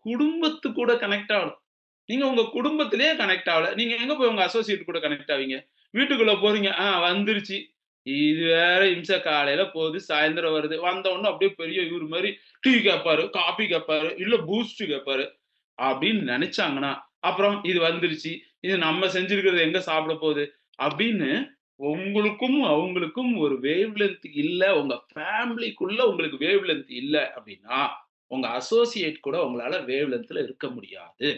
குடும்பத்து கூட கனெக்ட் ஆகணும். நீங்க உங்க குடும்பத்திலேயே கனெக்ட் ஆவல. நீங்க எங்க போய் உங்க அசோசியேட் கூட கனெக்ட் ஆவீங்க? வீட்டுக்குள்ள போறீங்க. வந்துருச்சு. இது வேற இம்ச காலையில போகுது, சாயந்தரம் வருது. வந்த உடனே அப்படியே பெரிய இவரு மாரி டீ கேட்பாரு, காஃபி கேட்பாரு, இல்ல பூஸ்ட் கேட்பாரு. அப்படின்னு நெனைச்சாங்கன்னா, அப்புறம் இது வந்துருச்சு. இது நம்ம செஞ்சிருக்கிறது எங்க சாப்பிட போது? அப்படின்னு உங்களுக்கும், அவங்களுக்கும் ஒரு வேவ் லென்த் இல்ல. உங்க ஃபேமிலிக்குள்ள உங்களுக்கு வேவ் லென்த் இல்ல அப்படின்னா, உங்க அசோசியேட் கூட உங்களால வேவ் லென்த்ல இருக்க முடியாது.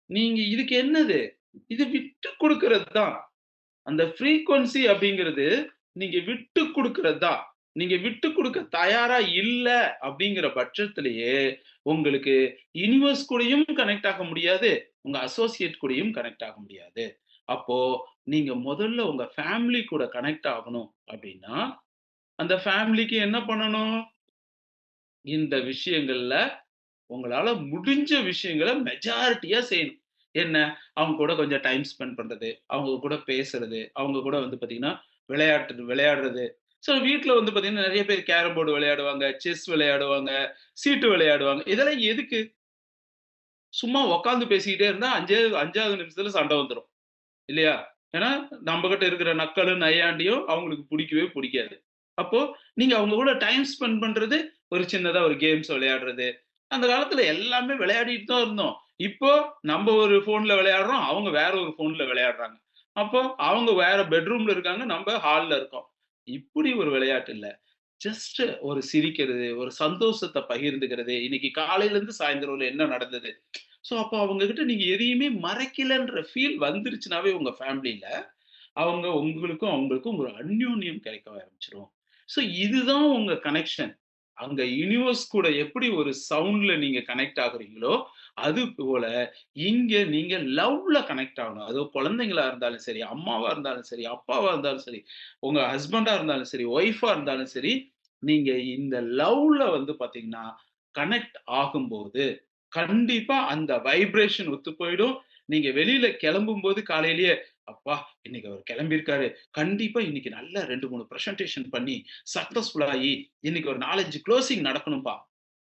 நீங்க இதுக்கு என்னது? இது விட்டு குடுக்குறது தான். அந்த ஃப்ரீக்வன்சி அப்படிங்கிறது, நீங்க விட்டு குடுக்குறது தான். நீங்க விட்டு குடுக்க தயாரா இல்ல அப்படிங்கிற பட்சத்திலேயே, உங்களுக்கு யுனிவர்ஸ் கூடயும் கனெக்ட் ஆக முடியாது. உங்க அசோசியேட் கூடயும் கனெக்ட் ஆக முடியாது. அப்போ நீங்க முதல்ல உங்க ஃபேமிலி கூட கனெக்ட் ஆகணும் அப்படின்னா, அந்த ஃபேமிலிக்கு என்ன பண்ணணும்? இந்த விஷயங்கள்ல உங்களால முடிஞ்ச விஷயங்கள மெஜாரிட்டியா செய்யணும். என்ன? அவங்க கூட கொஞ்சம் டைம் ஸ்பெண்ட் பண்றது, அவங்க கூட பேசுறது, அவங்க கூட வந்து பார்த்தீங்கன்னா, விளையாடுறது. வீட்ல வந்து பார்த்தீங்கன்னா, நெறைய பேர் கேரம் போர்டு விளையாடுவாங்க, செஸ் விளையாடுவாங்க, சீட்டு விளையாடுவாங்க. இதெல்லாம் எதுக்கு? சும்மா உட்கார்ந்து பேசிக்கிட்டே இருந்தா 5வது நிமிஷத்துல சண்டை வந்துரும். இல்லையா? ஏன்னா, நம்பகிட்ட இருக்கிற நக்கலும், நையாண்டியும் அவங்களுக்கு புடிக்கவே புடிக்காது. அப்போ நீங்க அவங்க கூட டைம் ஸ்பெண்ட் பண்றது, ஒரு சின்னதா ஒரு கேம்ஸ் விளையாடுறது. அந்த காலத்துல எல்லாமே விளையாடிட்டு தான் இருந்தோம். இப்போ நம்ப ஒரு ஃபோன்ல விளையாடுறோம். அவங்க வேற ஒரு ஃபோன்ல விளையாடுறாங்க. அப்போ அவங்க வேற பெட்ரூம்ல இருக்காங்க. நம்ப ஹால்ல இருக்கோம். இப்படி ஒரு விளையாட்டு இல்ல. ஜஸ்ட் ஒரு சிரிக்கிறது, ஒரு சந்தோஷத்த பகிர்ந்துக்கிறது. இன்னைக்கு காலையிலருந்து சாயந்தரம் வரையும் என்ன நடந்தது? அப்ப அவங்க கிட்ட நீங்க எதையுமே மறைக்கலன்ற ஃபீல் வந்துருச்சுனாவே உங்க ஃபேமிலில, அவங்க உங்களுக்கும், அவங்களுக்கும் ஒரு அந்யோன்யம் கிடைக்க ஆரம்பிச்சுரும். இதுதான் உங்க கனெக்ஷன். அங்க யுனிவர்ஸ் கூட எப்படி ஒரு சவுண்ட்ல நீங்க கனெக்ட் ஆகுறீங்களோ, அது போல இங்க நீங்க லவ்ல கனெக்ட் ஆகணும். அது குழந்தைங்களா இருந்தாலும் சரி, அம்மாவா இருந்தாலும் சரி, அப்பாவா இருந்தாலும் சரி, உங்க ஹஸ்பண்டா இருந்தாலும் சரி, ஒய்ஃபா இருந்தாலும் சரி, நீங்க இந்த லவ்ல வந்து பார்த்தீங்கன்னா, கனெக்ட் ஆகும்போது, கண்டிப்பா அந்த வைப்ரேஷன் ஒத்து போயிடும். நீங்க வெளியில கிளம்பும்போது காலையிலேயே, "அப்பா! இன்னைக்கு அவரு கிளம்பியிருக்காரு. கண்டிப்பா இன்னைக்கு நல்லா 2, 3 பிரசன்டேஷன் பண்ணி, சக்சஸ்ஃபுல் ஆயி, இன்னைக்கு ஒரு 4, 5 குளோசிங் நடக்கணும்பா."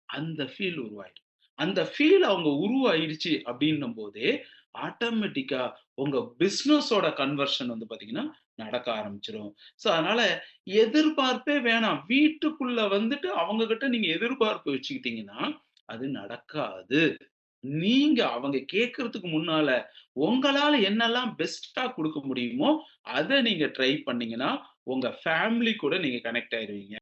அந்த ஃபீல் உருவாயிடும். அந்த ஃபீல் அவங்க உருவாயிடுச்சு அப்டின்னும்போதே, ஆட்டோமேட்டிக்கா உங்க பிசினஸோட கன்வர்ஷன் வந்து பார்த்தீங்கன்னா, நடக்க ஆரம்பிச்சுரும். அதனால எதிர்பார்ப்பே வேணாம். வீட்டுக்குள்ள வந்துட்டு அவங்க கிட்ட நீங்க எதிர்பார்ப்பு வச்சுக்கிட்டீங்கன்னா, அது நடக்காது. நீங்க அவங்க கேட்கறதுக்கு முன்னால, உங்களால என்னெல்லாம் பெஸ்ட்டா குடுக்க முடியுமோ, அத நீங்க ட்ரை பண்ணீங்கன்னா, உங்க ஃபேமிலி கூட நீங்க கனெக்ட் ஆயிருவீங்க.